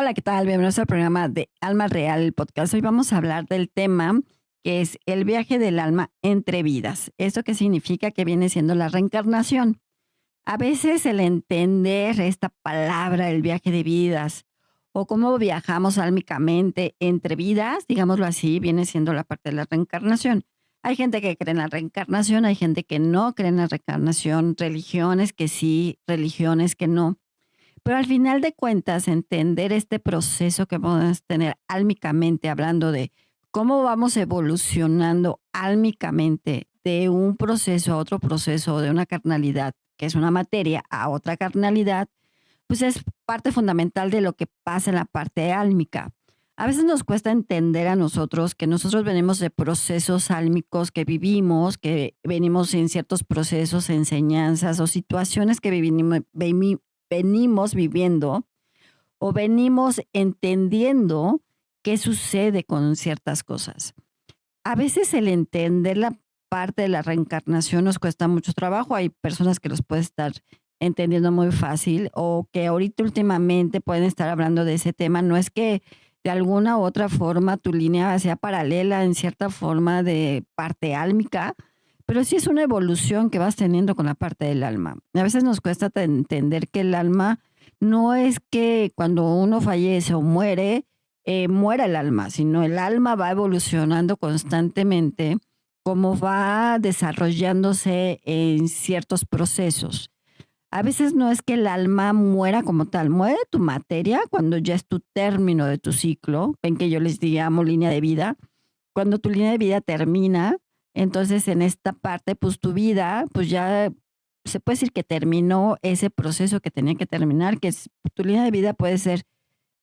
Hola, ¿qué tal? Bienvenidos al programa de Alma Real, el podcast. Hoy vamos a hablar del tema que es el viaje del alma entre vidas. ¿Esto qué significa? Que viene siendo la reencarnación. A veces el entender esta palabra, el viaje de vidas, o cómo viajamos álmicamente entre vidas, digámoslo así, viene siendo la parte de la reencarnación. Hay gente que cree en la reencarnación, hay gente que no cree en la reencarnación, religiones que sí, religiones que no. Pero al final de cuentas, entender este proceso que podemos tener álmicamente, hablando de cómo vamos evolucionando álmicamente de un proceso a otro proceso, de una carnalidad, que es una materia, a otra carnalidad, pues es parte fundamental de lo que pasa en la parte álmica. A veces nos cuesta entender a nosotros que nosotros venimos de procesos álmicos que vivimos, que venimos en ciertos procesos, enseñanzas o situaciones que venimos viviendo o venimos entendiendo qué sucede con ciertas cosas. A veces el entender la parte de la reencarnación nos cuesta mucho trabajo. Hay personas que los puede estar entendiendo muy fácil o que ahorita últimamente pueden estar hablando de ese tema. No es que de alguna u otra forma tu línea sea paralela en cierta forma de parte álmica, pero sí es una evolución que vas teniendo con la parte del alma. A veces nos cuesta entender que el alma no es que cuando uno fallece o muere, muera el alma, sino el alma va evolucionando constantemente como va desarrollándose en ciertos procesos. A veces no es que el alma muera como tal, muere tu materia cuando ya es tu término de tu ciclo, ven que yo les llamo línea de vida, cuando tu línea de vida termina, entonces en esta parte, pues tu vida, pues ya se puede decir que terminó ese proceso que tenía que terminar, que es, tu línea de vida puede ser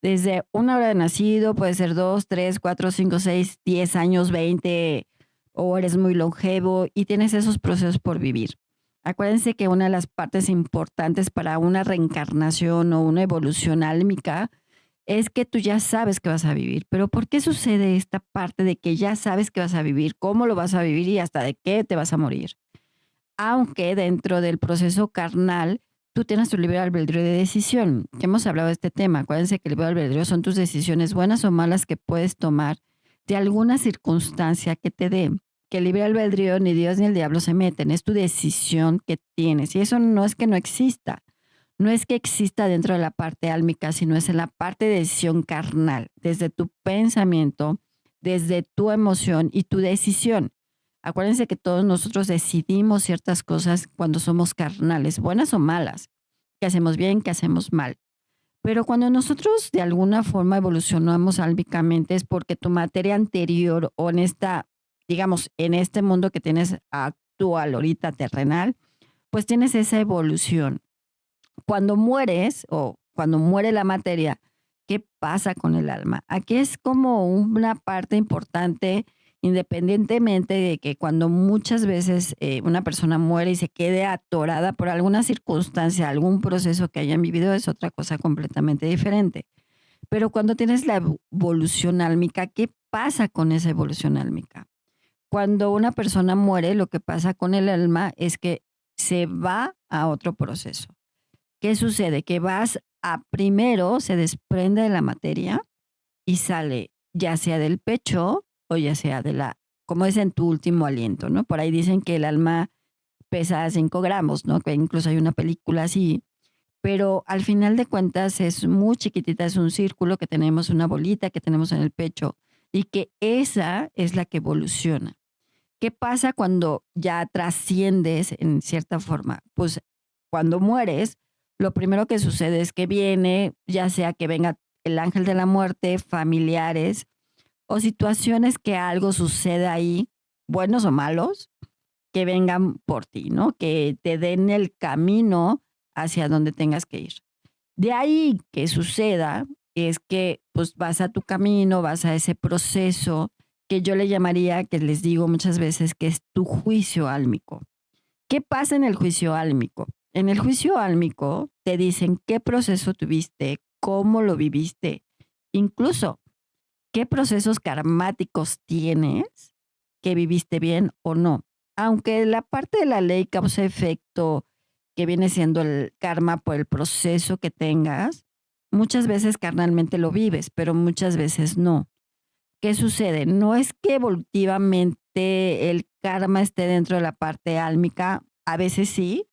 desde una hora de nacido, puede ser 2, 3, 4, 5, 6, 10 años, 20, o eres muy longevo y tienes esos procesos por vivir. Acuérdense que una de las partes importantes para una reencarnación o una evolución álmica es que tú ya sabes que vas a vivir. Pero ¿por qué sucede esta parte de que ya sabes que vas a vivir, cómo lo vas a vivir y hasta de qué te vas a morir? Aunque dentro del proceso carnal tú tienes tu libre albedrío de decisión, que hemos hablado de este tema. Acuérdense que el libre albedrío son tus decisiones buenas o malas que puedes tomar de alguna circunstancia que te dé. Que el libre albedrío ni Dios ni el diablo se meten, es tu decisión que tienes. Y eso no es que no exista, no es que exista dentro de la parte álmica, sino es en la parte de decisión carnal, desde tu pensamiento, desde tu emoción y tu decisión. Acuérdense que todos nosotros decidimos ciertas cosas cuando somos carnales, buenas o malas, que hacemos bien, que hacemos mal. Pero cuando nosotros de alguna forma evolucionamos álmicamente es porque tu materia anterior o en esta, digamos, en este mundo que tienes actual, ahorita terrenal, pues tienes esa evolución. Cuando mueres o cuando muere la materia, ¿qué pasa con el alma? Aquí es como una parte importante, independientemente de que cuando muchas veces una persona muere y se quede atorada por alguna circunstancia, algún proceso que hayan vivido, es otra cosa completamente diferente. Pero cuando tienes la evolución álmica, ¿qué pasa con esa evolución álmica? Cuando una persona muere, lo que pasa con el alma es que se va a otro proceso. ¿Qué sucede? Que vas a primero se desprende de la materia y sale ya sea del pecho o ya sea de la, como es en tu último aliento, ¿no? Por ahí dicen que el alma pesa 5 gramos, ¿no? Que incluso hay una película así, pero al final de cuentas es muy chiquitita, es un círculo que tenemos, una bolita que tenemos en el pecho y que esa es la que evoluciona. ¿Qué pasa cuando ya trasciendes en cierta forma? Pues cuando mueres, lo primero que sucede es que viene, ya sea que venga el ángel de la muerte, familiares o situaciones que algo suceda ahí, buenos o malos, que vengan por ti, ¿no? Que te den el camino hacia donde tengas que ir. De ahí que suceda es que pues vas a tu camino, vas a ese proceso que yo le llamaría, que les digo muchas veces, que es tu juicio álmico. ¿Qué pasa en el juicio álmico? En el juicio álmico te dicen qué proceso tuviste, cómo lo viviste, incluso qué procesos karmáticos tienes que viviste bien o no. Aunque la parte de la ley causa-efecto, que viene siendo el karma por el proceso que tengas, muchas veces carnalmente lo vives, pero muchas veces no. ¿Qué sucede? No es que evolutivamente el karma esté dentro de la parte álmica, a veces sí,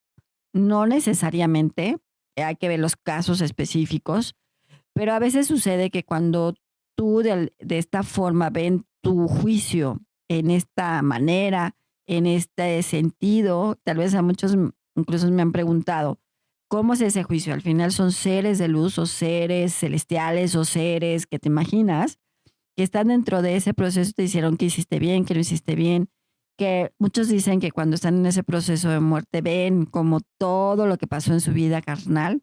no necesariamente, hay que ver los casos específicos, pero a veces sucede que cuando tú de esta forma ven tu juicio en esta manera, en este sentido, tal vez a muchos incluso me han preguntado, ¿cómo es ese juicio? Al final son seres de luz o seres celestiales o seres que te imaginas que están dentro de ese proceso, te dijeron que hiciste bien, que no hiciste bien, que muchos dicen que cuando están en ese proceso de muerte ven como todo lo que pasó en su vida carnal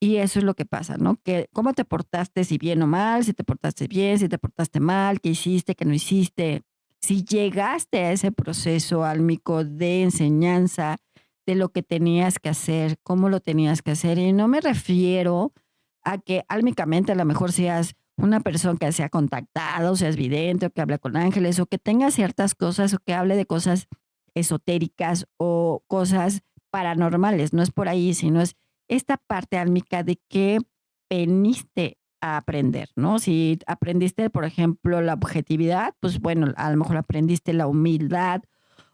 y eso es lo que pasa, ¿no? Que cómo te portaste, si bien o mal, si te portaste bien, si te portaste mal, qué hiciste, qué no hiciste, si llegaste a ese proceso álmico de enseñanza de lo que tenías que hacer, cómo lo tenías que hacer. Y no me refiero a que álmicamente a lo mejor seas una persona que sea contactada, o seas vidente, o que habla con ángeles, o que tenga ciertas cosas, o que hable de cosas esotéricas o cosas paranormales. No es por ahí, sino es esta parte álmica de que veniste a aprender, ¿no? Si aprendiste, por ejemplo, la objetividad, pues bueno, a lo mejor aprendiste la humildad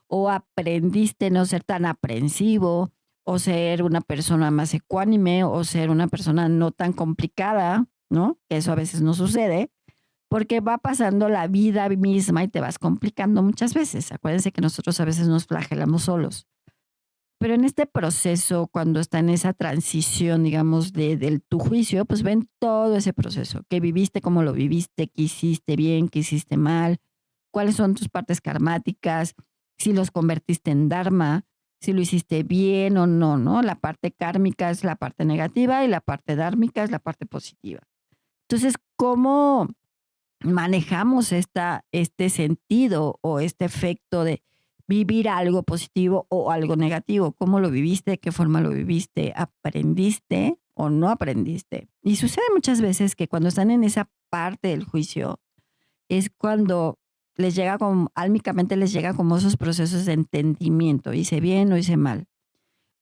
o aprendiste no ser tan aprensivo o ser una persona más ecuánime o ser una persona no tan complicada, ¿no? Que eso a veces no sucede porque va pasando la vida misma y te vas complicando muchas veces. Acuérdense que nosotros a veces nos flagelamos solos. Pero en este proceso, cuando está en esa transición, digamos, del tu juicio, pues ven todo ese proceso, qué viviste, cómo lo viviste, qué hiciste bien, qué hiciste mal, cuáles son tus partes karmáticas, si los convertiste en dharma, si lo hiciste bien o no, ¿no? La parte kármica es la parte negativa y la parte dármica es la parte positiva. Entonces, ¿cómo manejamos este sentido o este efecto de vivir algo positivo o algo negativo? ¿Cómo lo viviste? ¿De qué forma lo viviste? ¿Aprendiste o no aprendiste? Y sucede muchas veces que cuando están en esa parte del juicio es cuando les llega como, álmicamente les llega como esos procesos de entendimiento, hice bien o hice mal.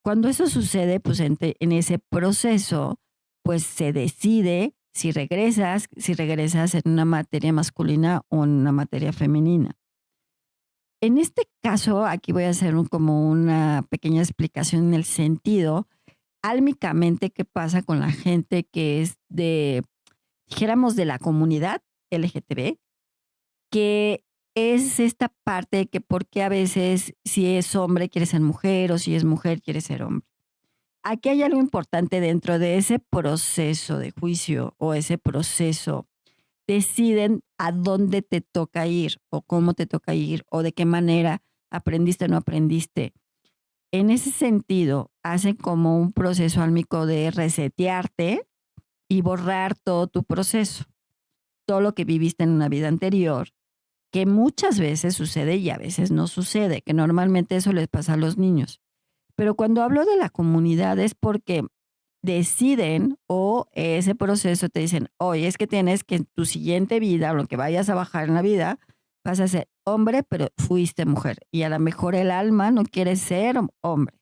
Cuando eso sucede, pues en ese proceso, pues se decide si regresas en una materia masculina o en una materia femenina. En este caso, aquí voy a hacer como una pequeña explicación en el sentido, álmicamente, qué pasa con la gente que es de, dijéramos, de la comunidad LGTB, que es esta parte de que por qué a veces si es hombre quiere ser mujer o si es mujer quiere ser hombre. Aquí hay algo importante dentro de ese proceso de juicio o ese proceso. Deciden a dónde te toca ir o cómo te toca ir o de qué manera aprendiste o no aprendiste. En ese sentido, hacen como un proceso álmico de resetearte y borrar todo tu proceso, todo lo que viviste en una vida anterior, que muchas veces sucede y a veces no sucede, que normalmente eso les pasa a los niños. Pero cuando hablo de la comunidad es porque deciden o ese proceso te dicen, oye, es que tienes que en tu siguiente vida o lo que vayas a bajar en la vida, vas a ser hombre, pero fuiste mujer. Y a lo mejor el alma no quiere ser hombre.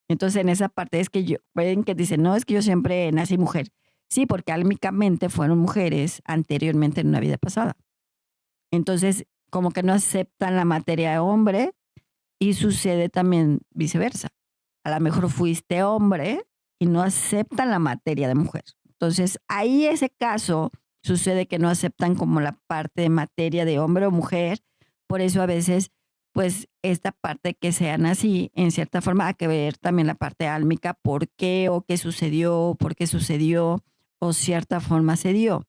Entonces en esa parte es que yo, ven que dicen, no, es que yo siempre nací mujer. Sí, porque álmicamente fueron mujeres anteriormente en una vida pasada. Entonces, como que no aceptan la materia de hombre y sucede también viceversa. A lo mejor fuiste hombre y no aceptan la materia de mujer. Entonces, ahí ese caso sucede que no aceptan como la parte de materia de hombre o mujer. Por eso a veces, pues, esta parte que sean así, en cierta forma, hay que ver también la parte álmica, por qué o qué sucedió, por qué sucedió o cierta forma se dio.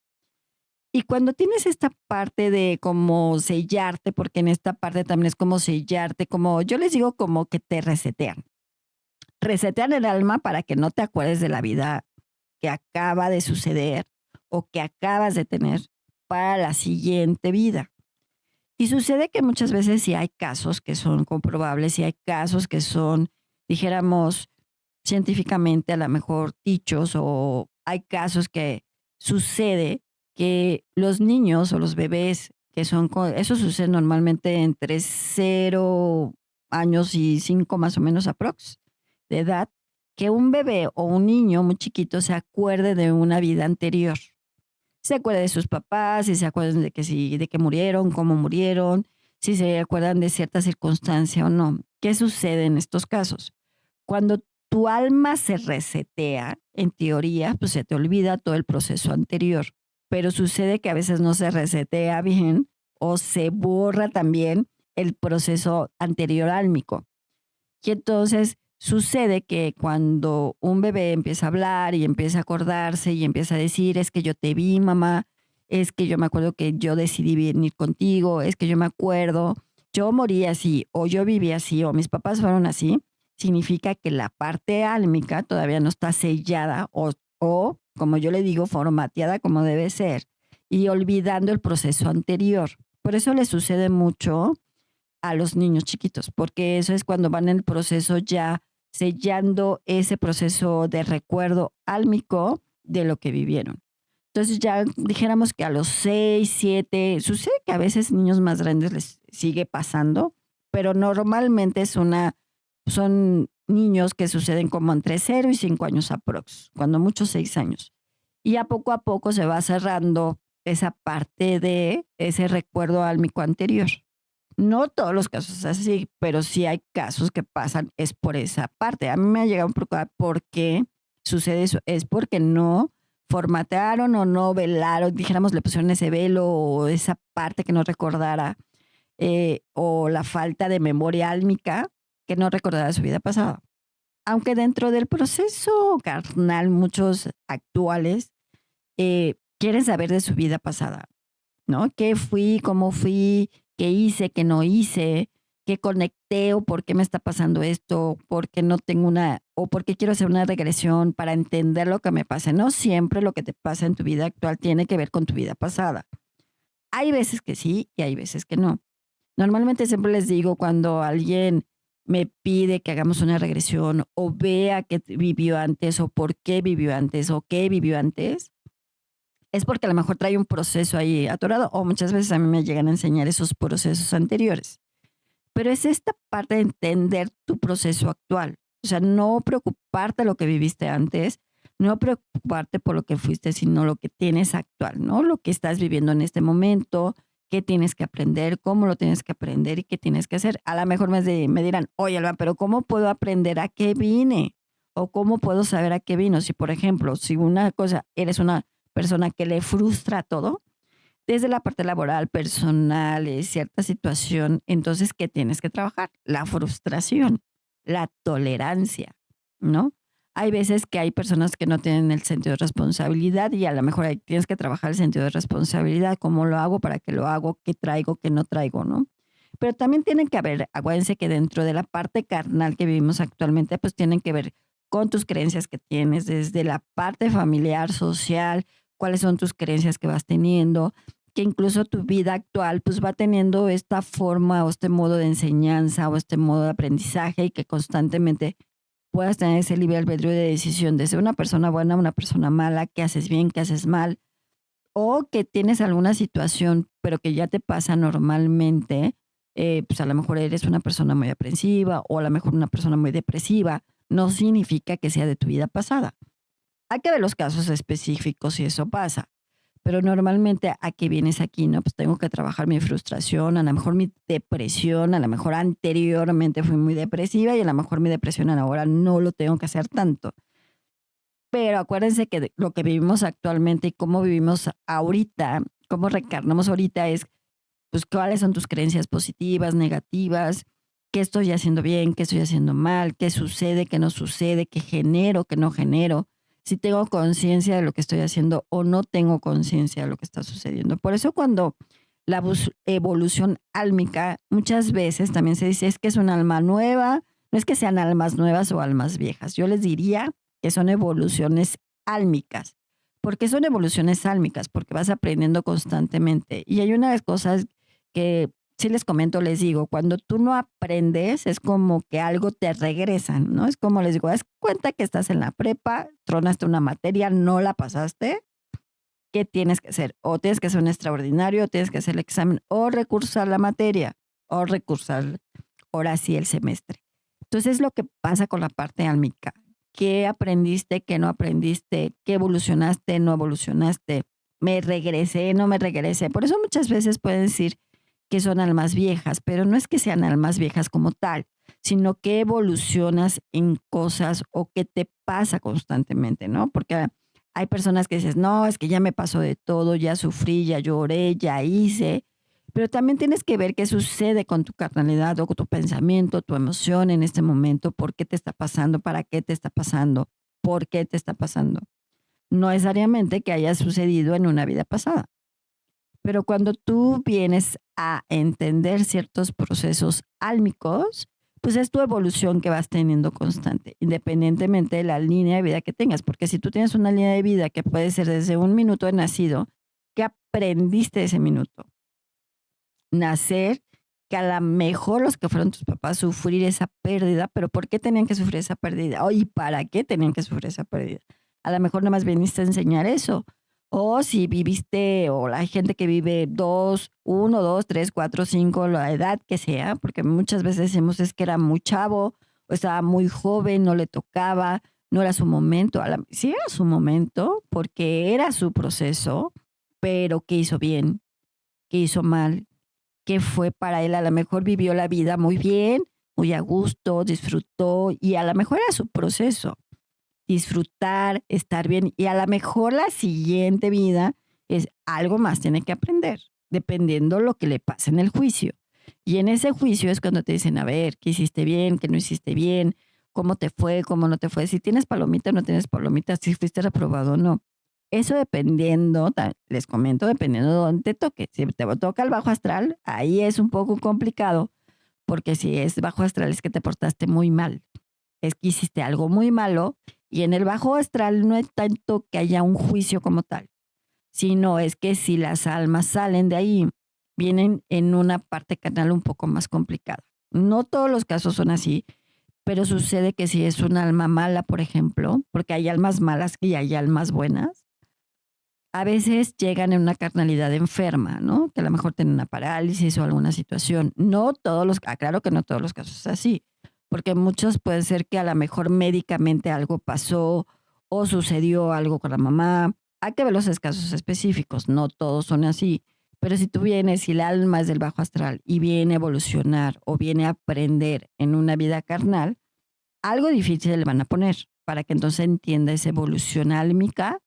Y cuando tienes esta parte de como sellarte, porque en esta parte también es como sellarte, como yo les digo como que te resetean. Resetean el alma para que no te acuerdes de la vida que acaba de suceder o que acabas de tener para la siguiente vida. Y sucede que muchas veces sí hay casos que son comprobables, y hay casos que son, dijéramos, científicamente a lo mejor dichos, o hay casos que sucede que los niños o los bebés que son, eso sucede normalmente entre 0 años y 5 más o menos aprox de edad, que un bebé o un niño muy chiquito se acuerde de una vida anterior. Se acuerda de sus papás, si se acuerdan de que sí, de que murieron, cómo murieron, si se acuerdan de cierta circunstancia o no. ¿Qué sucede en estos casos? Cuando tu alma se resetea, en teoría, pues se te olvida todo el proceso anterior, pero sucede que a veces no se resetea bien o se borra también el proceso anterior álmico. Y entonces sucede que cuando un bebé empieza a hablar y empieza a acordarse y empieza a decir, es que yo te vi, mamá, es que yo me acuerdo que yo decidí venir contigo, es que yo me acuerdo, yo morí así, o yo viví así, o mis papás fueron así, significa que la parte álmica todavía no está sellada o como yo le digo, formateada como debe ser y olvidando el proceso anterior. Por eso le sucede mucho a los niños chiquitos, porque eso es cuando van en el proceso ya sellando ese proceso de recuerdo álmico de lo que vivieron. Entonces ya dijéramos que a los 6 7 sucede que a veces niños más grandes les sigue pasando, pero normalmente son niños que suceden como entre 0 y 5 años aprox, cuando mucho 6 años. Y a poco se va cerrando esa parte de ese recuerdo álmico anterior. No todos los casos es así, pero sí hay casos que pasan, es por esa parte. A mí me ha llegado a preocupar por qué sucede eso. Es porque no formatearon o no velaron, dijéramos, le pusieron ese velo o esa parte que no recordara, o la falta de memoria álmica que no recordara su vida pasada. Aunque dentro del proceso carnal, muchos actuales quieren saber de su vida pasada. ¿No? ¿Qué fui? ¿Cómo fui? ¿Qué hice? ¿Qué no hice? ¿Qué conecté? ¿O por qué me está pasando esto? ¿Por qué no tengo o por qué quiero hacer una regresión para entender lo que me pasa? No siempre lo que te pasa en tu vida actual tiene que ver con tu vida pasada. Hay veces que sí y hay veces que no. Normalmente siempre les digo cuando alguien me pide que hagamos una regresión o vea qué vivió antes o por qué vivió antes o qué vivió antes, es porque a lo mejor trae un proceso ahí atorado o muchas veces a mí me llegan a enseñar esos procesos anteriores. Pero es esta parte de entender tu proceso actual. O sea, no preocuparte lo que viviste antes, no preocuparte por lo que fuiste, sino lo que tienes actual, ¿no? Lo que estás viviendo en este momento, qué tienes que aprender, cómo lo tienes que aprender y qué tienes que hacer. A lo mejor me dirán, oye, Alba, pero ¿cómo puedo aprender a qué vine? ¿O cómo puedo saber a qué vino? Si, por ejemplo, si una cosa, eres una persona que le frustra todo, desde la parte laboral, personal, cierta situación, entonces, ¿qué tienes que trabajar? La frustración, la tolerancia, ¿no? Hay veces que hay personas que no tienen el sentido de responsabilidad y a lo mejor ahí tienes que trabajar el sentido de responsabilidad, cómo lo hago, para qué lo hago, qué traigo, qué no traigo, ¿no? Pero también tienen que haber, acuérdense que dentro de la parte carnal que vivimos actualmente, pues tienen que ver con tus creencias que tienes, desde la parte familiar, social, cuáles son tus creencias que vas teniendo, que incluso tu vida actual pues va teniendo esta forma o este modo de enseñanza o este modo de aprendizaje y que constantemente puedas tener ese libre albedrío de decisión de ser una persona buena, una persona mala, qué haces bien, qué haces mal, o que tienes alguna situación, pero que ya te pasa normalmente, pues a lo mejor eres una persona muy aprensiva o a lo mejor una persona muy depresiva, no significa que sea de tu vida pasada. Hay que ver los casos específicos si eso pasa. Pero normalmente, ¿a qué vienes aquí, no? Pues tengo que trabajar mi frustración, a lo mejor mi depresión, a lo mejor anteriormente fui muy depresiva y a lo mejor mi depresión ahora no lo tengo que hacer tanto. Pero acuérdense que lo que vivimos actualmente y cómo vivimos ahorita, cómo reencarnamos ahorita es, pues, cuáles son tus creencias positivas, negativas, qué estoy haciendo bien, qué estoy haciendo mal, qué sucede, qué no sucede, qué genero, qué no genero, si tengo conciencia de lo que estoy haciendo o no tengo conciencia de lo que está sucediendo. Por eso cuando la evolución álmica muchas veces también se dice es que es un alma nueva, no es que sean almas nuevas o almas viejas. Yo les diría que son evoluciones álmicas. ¿Por qué son evoluciones álmicas? Porque vas aprendiendo constantemente. Y hay unas cosas que sí les comento, les digo, cuando tú no aprendes es como que algo te regresa, ¿no? Es como les digo, haz cuenta que estás en la prepa, tronaste una materia, no la pasaste, ¿qué tienes que hacer? O tienes que hacer un extraordinario, o tienes que hacer el examen, o recursar la materia, o recursar ahora sí el semestre. Entonces es lo que pasa con la parte álmica. qué aprendiste, qué no aprendiste, qué evolucionaste, no evolucionaste, me regresé, no me regresé. Por eso muchas veces pueden decir que son almas viejas, pero no es que sean almas viejas como tal, sino que evolucionas en cosas o que te pasa constantemente, ¿no? Porque hay personas que dices, no, es que ya me pasó de todo, ya sufrí, ya lloré, ya hice, pero también tienes que ver qué sucede con tu carnalidad o con tu pensamiento, tu emoción en este momento, por qué te está pasando, para qué te está pasando, por qué te está pasando. No necesariamente que haya sucedido en una vida pasada. Pero cuando tú vienes a entender ciertos procesos álmicos, pues es tu evolución que vas teniendo constante, independientemente de la línea de vida que tengas. Porque si tú tienes una línea de vida que puede ser desde un minuto de nacido, ¿qué aprendiste de ese minuto? Nacer, que a la mejor los que fueron tus papás sufrir esa pérdida, pero ¿por qué tenían que sufrir esa pérdida? ¿Y para qué tenían que sufrir esa pérdida? A lo mejor nada más viniste a enseñar eso. O si viviste, o hay gente que vive 2, 1, 2, 3, 4, 5, la edad que sea, porque muchas veces decimos es que era muy chavo, o estaba muy joven, no le tocaba, no era su momento. Sí era su momento, porque era su proceso, pero ¿qué hizo bien? ¿Qué hizo mal? Que fue para él, a lo mejor vivió la vida muy bien, muy a gusto, disfrutó y a lo mejor era su proceso, disfrutar, estar bien y a lo mejor la siguiente vida es algo más tiene que aprender, dependiendo lo que le pase en el juicio. Y en ese juicio es cuando te dicen, a ver, ¿qué hiciste bien, qué no hiciste bien? ¿Cómo te fue, cómo no te fue? Si tienes palomita o no tienes palomita, si fuiste reprobado o no. Eso dependiendo, les comento, dependiendo de dónde te toque. Si te toca el bajo astral, ahí es un poco complicado, porque si es bajo astral es que te portaste muy mal, es que hiciste algo muy malo y en el bajo astral no es tanto que haya un juicio como tal, sino es que si las almas salen de ahí, vienen en una parte canal un poco más complicada. No todos los casos son así, pero sucede que si es un alma mala, por ejemplo, porque hay almas malas y hay almas buenas, a veces llegan en una carnalidad enferma, ¿no? Que a lo mejor tienen una parálisis o alguna situación. No todos los, aclaro que no todos los casos es así, porque muchos pueden ser que a lo mejor médicamente algo pasó o sucedió algo con la mamá. Hay que ver los casos específicos, no todos son así. Pero si tú vienes y el alma es del bajo astral y viene a evolucionar o viene a aprender en una vida carnal, algo difícil le van a poner para que entonces entienda esa evolución álmica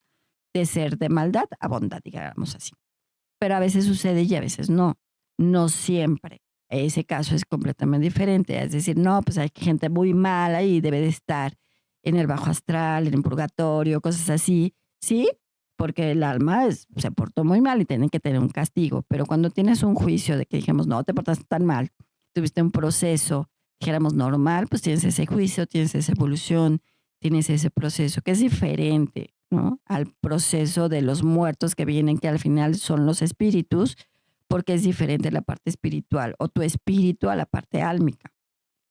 de ser de maldad a bondad, digamos así. Pero a veces sucede y a veces no. No siempre. Ese caso es completamente diferente. Es decir, no, pues hay gente muy mala y debe de estar en el bajo astral, en el purgatorio, cosas así. Sí, porque el alma se portó muy mal y tiene que tener un castigo. Pero cuando tienes un juicio de que dijimos, no te portaste tan mal, tuviste un proceso, dijéramos normal, pues tienes ese juicio, tienes esa evolución, tienes ese proceso que es diferente, ¿no? Al proceso de los muertos que vienen, que al final son los espíritus, porque es diferente la parte espiritual o tu espíritu a la parte álmica.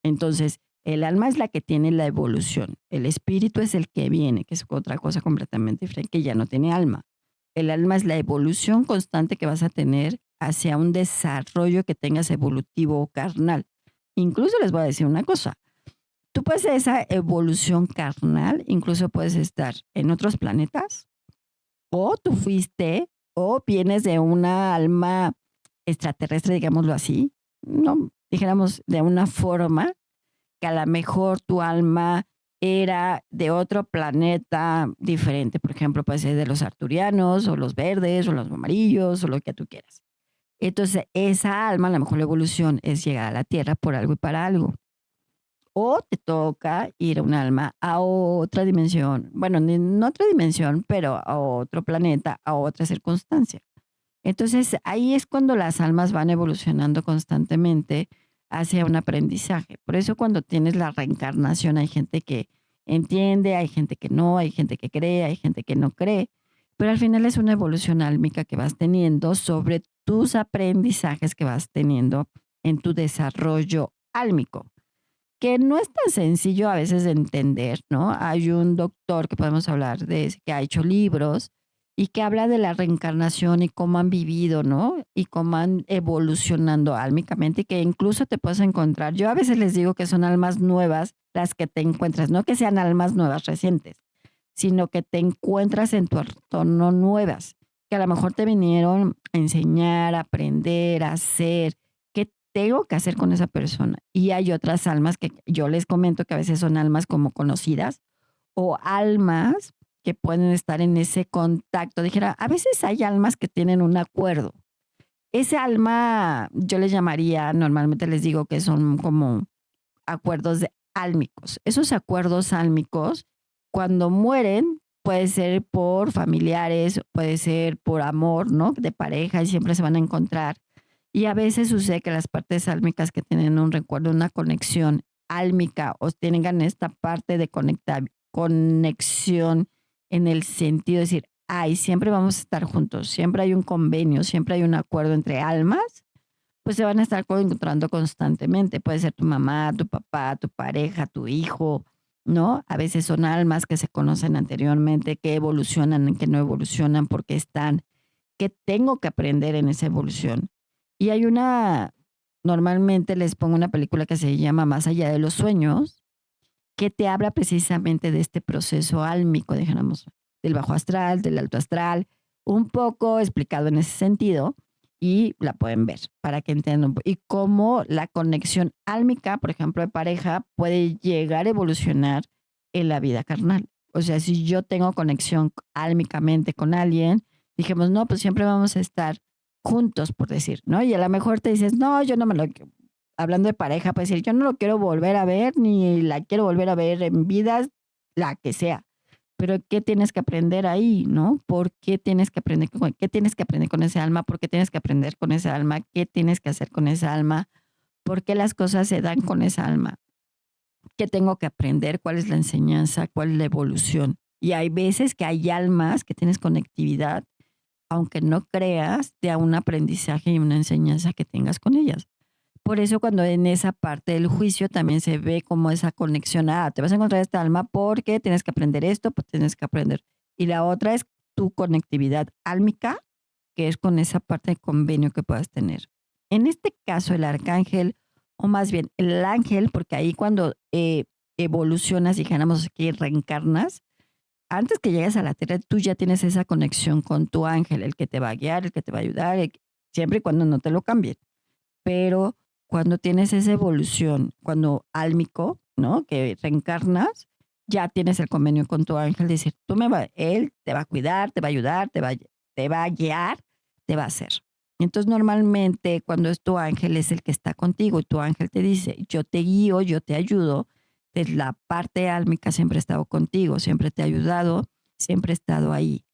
Entonces, el alma es la que tiene la evolución, el espíritu es el que viene, que es otra cosa completamente diferente, que ya no tiene alma. El alma es la evolución constante que vas a tener hacia un desarrollo que tengas evolutivo o carnal. Incluso les voy a decir una cosa, tú puedes hacer esa evolución carnal, incluso puedes estar en otros planetas, o tú fuiste, o vienes de una alma extraterrestre, digámoslo así, no, dijéramos de una forma que a lo mejor tu alma era de otro planeta diferente. Por ejemplo, puede ser de los arturianos, o los verdes, o los amarillos, o lo que tú quieras. Entonces, esa alma, a lo mejor la evolución es llegar a la Tierra por algo y para algo. O te toca ir a un alma a otra dimensión, bueno, no otra dimensión, pero a otro planeta, a otra circunstancia. Entonces, ahí es cuando las almas van evolucionando constantemente hacia un aprendizaje. Por eso cuando tienes la reencarnación hay gente que entiende, hay gente que no, hay gente que cree, hay gente que no cree, pero al final es una evolución álmica que vas teniendo sobre tus aprendizajes que vas teniendo en tu desarrollo álmico, que no es tan sencillo a veces de entender, ¿no? Hay un doctor que podemos hablar de ese, que ha hecho libros y que habla de la reencarnación y cómo han vivido, ¿no? Y cómo han evolucionando álmicamente y que incluso te puedes encontrar. Yo a veces les digo que son almas nuevas las que te encuentras, no que sean almas nuevas recientes, sino que te encuentras en tu entorno nuevas, que a lo mejor te vinieron a enseñar, a aprender, a hacer, qué tengo que hacer con esa persona. Y hay otras almas que yo les comento que a veces son almas como conocidas o almas que pueden estar en ese contacto. Dijera, a veces hay almas que tienen un acuerdo. Ese alma, yo les llamaría, normalmente les digo que son como acuerdos álmicos. Esos acuerdos álmicos, cuando mueren, puede ser por familiares, puede ser por amor, ¿no? De pareja y siempre se van a encontrar. Y a veces sucede que las partes álmicas que tienen un recuerdo, una conexión álmica o tengan esta parte de conexión en el sentido de decir, ay, siempre vamos a estar juntos, siempre hay un convenio, siempre hay un acuerdo entre almas, pues se van a estar encontrando constantemente. Puede ser tu mamá, tu papá, tu pareja, tu hijo, ¿no? A veces son almas que se conocen anteriormente, que evolucionan, que no evolucionan porque están, que tengo que aprender en esa evolución. Y hay una, normalmente les pongo una película que se llama Más allá de los sueños, que te habla precisamente de este proceso álmico, dijéramos, del bajo astral, del alto astral, un poco explicado en ese sentido y la pueden ver para que entiendan y cómo la conexión álmica, por ejemplo, de pareja, puede llegar a evolucionar en la vida carnal. O sea, si yo tengo conexión álmicamente con alguien, dijimos, no, pues siempre vamos a estar juntos, por decir, ¿no? Y a lo mejor te dices, no, yo no me lo hablando de pareja, puede decir, yo no lo quiero volver a ver, ni la quiero volver a ver en vidas, la que sea. Pero ¿qué tienes que aprender ahí, no? ¿Por qué tienes que aprender? ¿Qué tienes que aprender con ese alma? ¿Por qué tienes que aprender con esa alma? ¿Qué tienes que hacer con esa alma? ¿Por qué las cosas se dan con esa alma? ¿Qué tengo que aprender? ¿Cuál es la enseñanza? ¿Cuál es la evolución? Y hay veces que hay almas que tienes conectividad, aunque no creas, de un aprendizaje y una enseñanza que tengas con ellas. Por eso cuando en esa parte del juicio también se ve como esa conexión, te vas a encontrar esta alma porque tienes que aprender esto, pues tienes que aprender. Y la otra es tu conectividad álmica, que es con esa parte de convenio que puedas tener. En este caso, el arcángel, o más bien el ángel, porque ahí cuando evolucionas, dijéramos que reencarnas, antes que llegues a la tierra, tú ya tienes esa conexión con tu ángel, el que te va a guiar, el que te va a ayudar, siempre y cuando no te lo cambien. Pero cuando tienes esa evolución, cuando álmico, ¿no? Que reencarnas, ya tienes el convenio con tu ángel, de decir, él te va a cuidar, te va a ayudar, te va a guiar, te va a hacer. Entonces, normalmente, cuando es tu ángel, es el que está contigo y tu ángel te dice, yo te guío, yo te ayudo, de la parte álmica siempre he estado contigo, siempre te he ayudado, siempre he estado ahí.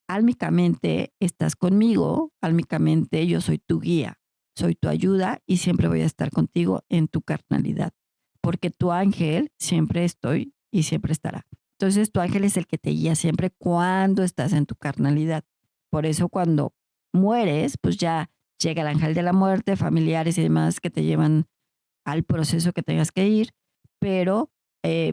Álmicamente estás conmigo, álmicamente yo soy tu guía, soy tu ayuda y siempre voy a estar contigo en tu carnalidad, porque tu ángel siempre estoy y siempre estará. Entonces tu ángel es el que te guía siempre cuando estás en tu carnalidad. Por eso cuando mueres, pues ya llega el ángel de la muerte, familiares y demás que te llevan al proceso que tengas que ir, pero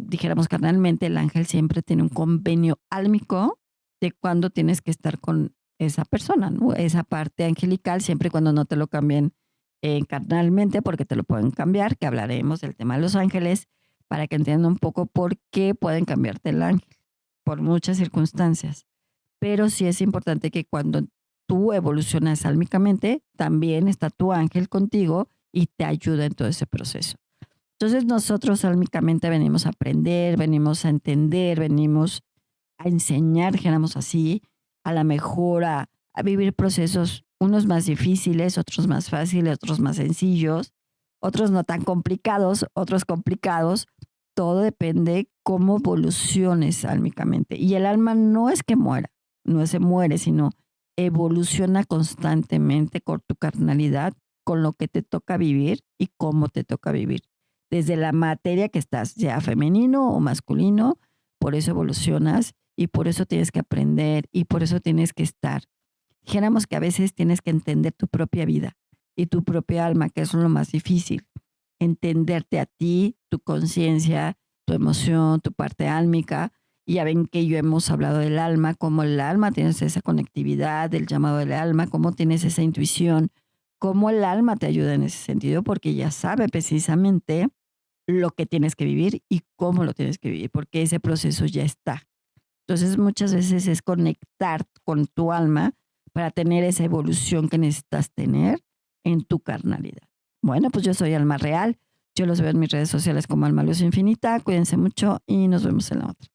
dijéramos carnalmente, el ángel siempre tiene un convenio álmico de cuándo tienes que estar con esa persona, ¿no? Esa parte angelical, siempre y cuando no te lo cambien carnalmente, porque te lo pueden cambiar, que hablaremos del tema de los ángeles, para que entiendan un poco por qué pueden cambiarte el ángel, por muchas circunstancias. Pero sí es importante que cuando tú evolucionas álmicamente, también está tu ángel contigo y te ayuda en todo ese proceso. Entonces nosotros álmicamente venimos a aprender, venimos a entender, venimos a enseñar, dijéramos así, a la mejora, a vivir procesos, unos más difíciles, otros más fáciles, otros más sencillos, otros no tan complicados, otros complicados. Todo depende cómo evoluciones álmicamente. Y el alma no es que muera, no se muere, sino evoluciona constantemente con tu carnalidad, con lo que te toca vivir y cómo te toca vivir. Desde la materia que estás, ya femenino o masculino, por eso evolucionas y por eso tienes que aprender y por eso tienes que estar. Dijéramos que a veces tienes que entender tu propia vida y tu propia alma, que es lo más difícil. Entenderte a ti, tu conciencia, tu emoción, tu parte álmica Y ya ven que yo hemos hablado del alma, cómo el alma tienes esa conectividad, del llamado del alma, cómo tienes esa intuición, cómo el alma te ayuda en ese sentido, porque ya sabe precisamente lo que tienes que vivir y cómo lo tienes que vivir, porque ese proceso ya está. Entonces, muchas veces es conectar con tu alma para tener esa evolución que necesitas tener en tu carnalidad. Bueno, pues yo soy Alma Real. Yo los veo en mis redes sociales como Alma Luz Infinita. Cuídense mucho y nos vemos en la otra.